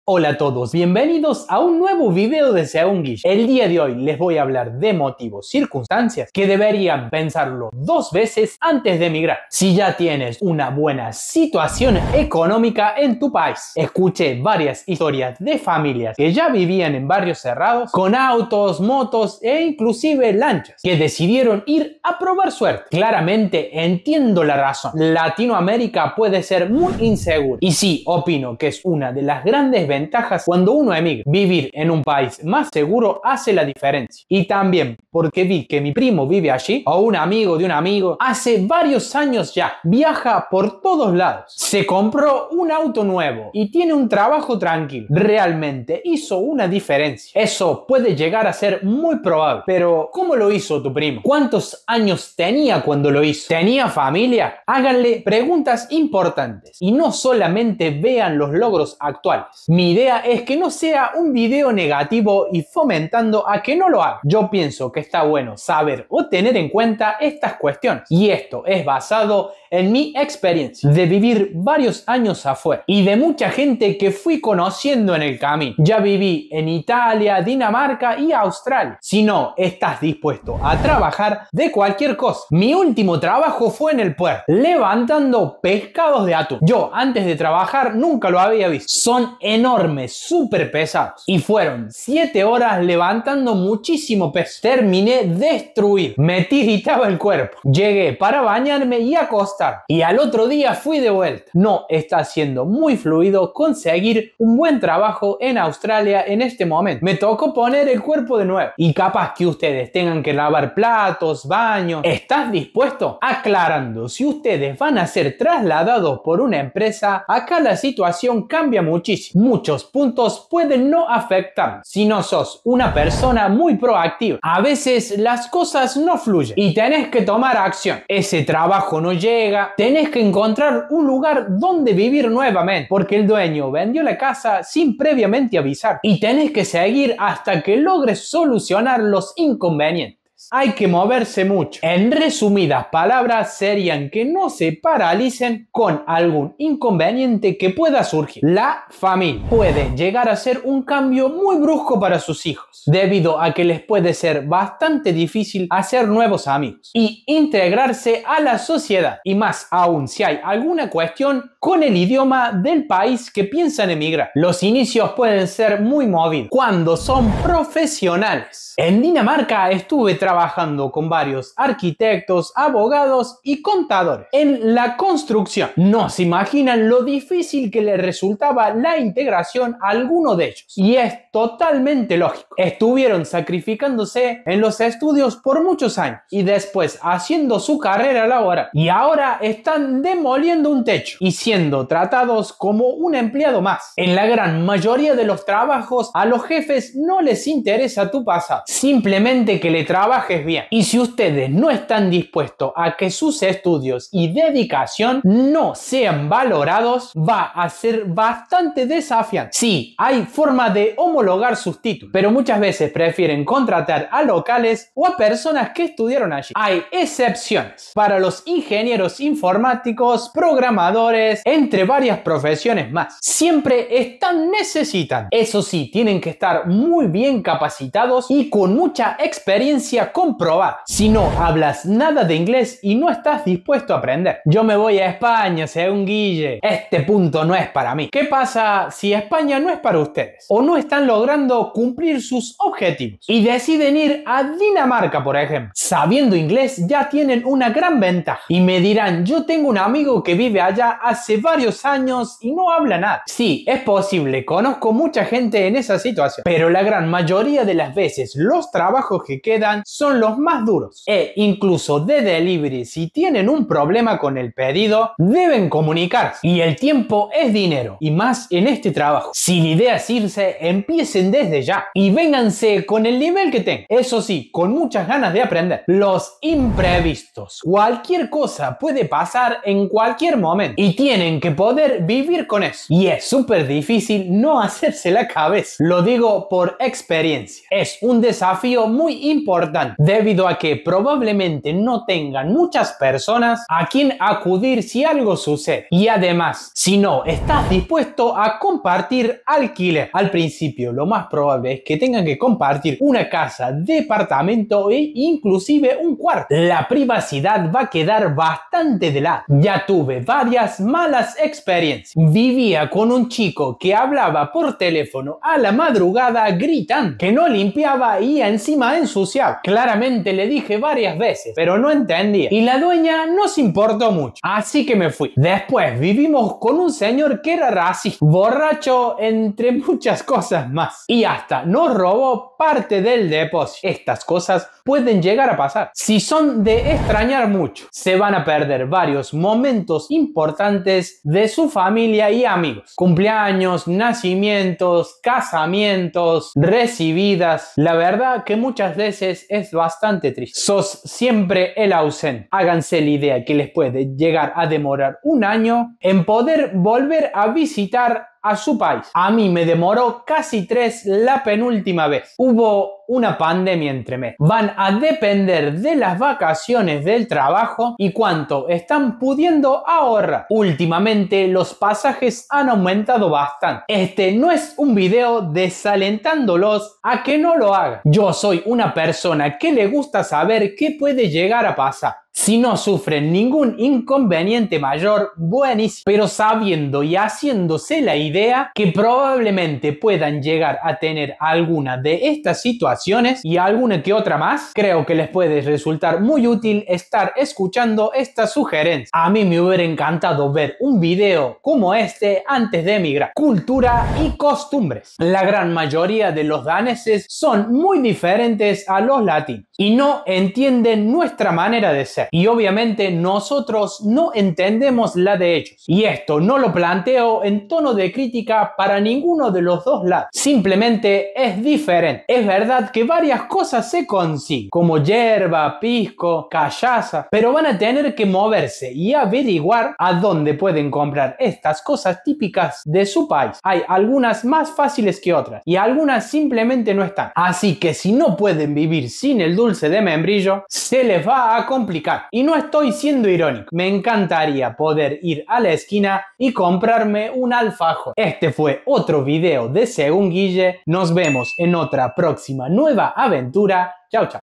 Hola a todos, bienvenidos a un nuevo video de Según Guille. El día de hoy les voy a hablar de motivos, circunstancias que deberían pensarlo dos veces antes de emigrar. Si ya tienes una buena situación económica en tu país. Escuché varias historias de familias que ya vivían en barrios cerrados, con autos, motos e inclusive lanchas, que decidieron ir a probar suerte. Claramente entiendo la razón. Latinoamérica puede ser muy insegura y sí, opino que es una de las grandes ventajas cuando uno emigra. Vivir en un país más seguro hace la diferencia. Y también porque vi que mi primo vive allí, o un amigo de un amigo, hace varios años ya. Viaja por todos lados. Se compró un auto nuevo y tiene un trabajo tranquilo. Realmente hizo una diferencia. Eso puede llegar a ser muy probable. Pero, ¿cómo lo hizo tu primo? ¿Cuántos años tenía cuando lo hizo? ¿Tenía familia? Háganle preguntas importantes y no solamente vean los logros actuales. Mi idea es que no sea un video negativo y fomentando a que no lo haga. Yo pienso que está bueno saber o tener en cuenta estas cuestiones. Y esto es basado en mi experiencia de vivir varios años afuera y de mucha gente que fui conociendo en el camino. Ya viví en Italia, Dinamarca y Australia. Si no estás dispuesto a trabajar de cualquier cosa. Mi último trabajo fue en el puerto, levantando pescados de atún. Yo antes de trabajar nunca lo había visto. Son enormes, súper pesados. Y fueron 7 horas levantando muchísimo peso. Terminé destruido. Me tiritaba el cuerpo. Llegué para bañarme y acostar. Y al otro día fui de vuelta. No está siendo muy fluido conseguir un buen trabajo en Australia en este momento. Me tocó poner el cuerpo de nuevo. Y capaz que ustedes tengan que lavar platos, baños. ¿Estás dispuesto? Aclarando, si ustedes van a ser trasladados por una empresa, acá la situación cambia muchísimo. Muchos puntos pueden no afectar si no sos una persona muy proactiva. A veces las cosas no fluyen y tenés que tomar acción. Ese trabajo no llega. Tenés que encontrar un lugar donde vivir nuevamente porque el dueño vendió la casa sin previamente avisar y tenés que seguir hasta que logres solucionar los inconvenientes. Hay que moverse mucho. En resumidas palabras serían que no se paralicen con algún inconveniente que pueda surgir. La familia puede llegar a ser un cambio muy brusco para sus hijos, debido a que les puede ser bastante difícil hacer nuevos amigos y integrarse a la sociedad, y más aún si hay alguna cuestión con el idioma del país que piensan emigrar. Los inicios pueden ser muy movidos cuando son profesionales. En Dinamarca estuve trabajando con varios arquitectos, abogados y contadores en la construcción. No se imaginan lo difícil que les resultaba la integración a alguno de ellos. Y es totalmente lógico. Estuvieron sacrificándose en los estudios por muchos años y después haciendo su carrera laboral. Y ahora están demoliendo un techo y siendo tratados como un empleado más. En la gran mayoría de los trabajos a los jefes no les interesa tu pasado. Simplemente que le trabajes bien. Y si ustedes no están dispuestos a que sus estudios y dedicación no sean valorados, va a ser bastante desafiante. Sí, hay forma de homologar sus títulos, pero muchas veces prefieren contratar a locales o a personas que estudiaron allí. Hay excepciones para los ingenieros informáticos, programadores, entre varias profesiones más. Siempre están necesitando. Eso sí, tienen que estar muy bien capacitados y con mucha experiencia comprobada. Si no hablas nada de inglés y no estás dispuesto a aprender. Yo me voy a España, según Guille. Este punto no es para mí. ¿Qué pasa si España no es para ustedes? O no están logrando cumplir sus objetivos y deciden ir a Dinamarca, por ejemplo. Sabiendo inglés ya tienen una gran ventaja. Y me dirán, yo tengo un amigo que vive allá hace varios años y no habla nada. Sí, es posible. Conozco mucha gente en esa situación. Pero la gran mayoría de las veces los trabajos que quedan son los más duros. E incluso de delivery, si tienen un problema con el pedido, deben comunicarse. Y el tiempo es dinero. Y más en este trabajo. Si la idea es irse, empiecen desde ya. Y vénganse con el nivel que tengan. Eso sí, con muchas ganas de aprender. Los imprevistos. Cualquier cosa puede pasar en cualquier momento. Y tienen que poder vivir con eso. Y es súper difícil no hacerse la cabeza. Lo digo por experiencia. Es un desafío muy importante importante, debido a que probablemente no tengan muchas personas a quien acudir si algo sucede. Y además, si no estás dispuesto a compartir alquiler, al principio lo más probable es que tengan que compartir una casa, departamento e inclusive un cuarto. La privacidad va a quedar bastante de lado. Ya tuve varias malas experiencias. Vivía con un chico que hablaba por teléfono a la madrugada gritando, que no limpiaba y encima ensuciaba. Claramente le dije varias veces, pero no entendía. Y la dueña no se importó mucho. Así que me fui. Después vivimos con un señor que era racista, borracho, entre muchas cosas más. Y hasta nos robó parte del depósito. Estas cosas pueden llegar a pasar. Si son de extrañar mucho, se van a perder varios momentos importantes de su familia y amigos. Cumpleaños, nacimientos, casamientos, recibidas. La verdad que muchas veces es bastante triste. Sos siempre el ausente. Háganse la idea que les puede llegar a demorar un año en poder volver a visitar a su país. A mí me demoró casi 3 la penúltima vez. Hubo una pandemia entre medio. Van a depender de las vacaciones del trabajo y cuánto están pudiendo ahorrar. Últimamente los pasajes han aumentado bastante. Este no es un video desalentándolos a que no lo hagan. Yo soy una persona que le gusta saber qué puede llegar a pasar. Si no sufren ningún inconveniente mayor, buenísimo. Pero sabiendo y haciéndose la idea que probablemente puedan llegar a tener alguna de estas situaciones y alguna que otra más, creo que les puede resultar muy útil estar escuchando estas sugerencias. A mí me hubiera encantado ver un video como este antes de emigrar. Cultura y costumbres. La gran mayoría de los daneses son muy diferentes a los latinos y no entienden nuestra manera de ser. Y obviamente nosotros no entendemos la de ellos. Y esto no lo planteo en tono de crítica para ninguno de los dos lados. Simplemente es diferente. Es verdad que varias cosas se consiguen, como hierba, pisco, callaza, pero van a tener que moverse y averiguar a dónde pueden comprar estas cosas típicas de su país. Hay algunas más fáciles que otras y algunas simplemente no están. Así que si no pueden vivir sin el dulce de membrillo, se les va a complicar. Y no estoy siendo irónico, me encantaría poder ir a la esquina y comprarme un alfajor. Este fue otro video de Según Guille, nos vemos en otra próxima nueva aventura. Chao, chao.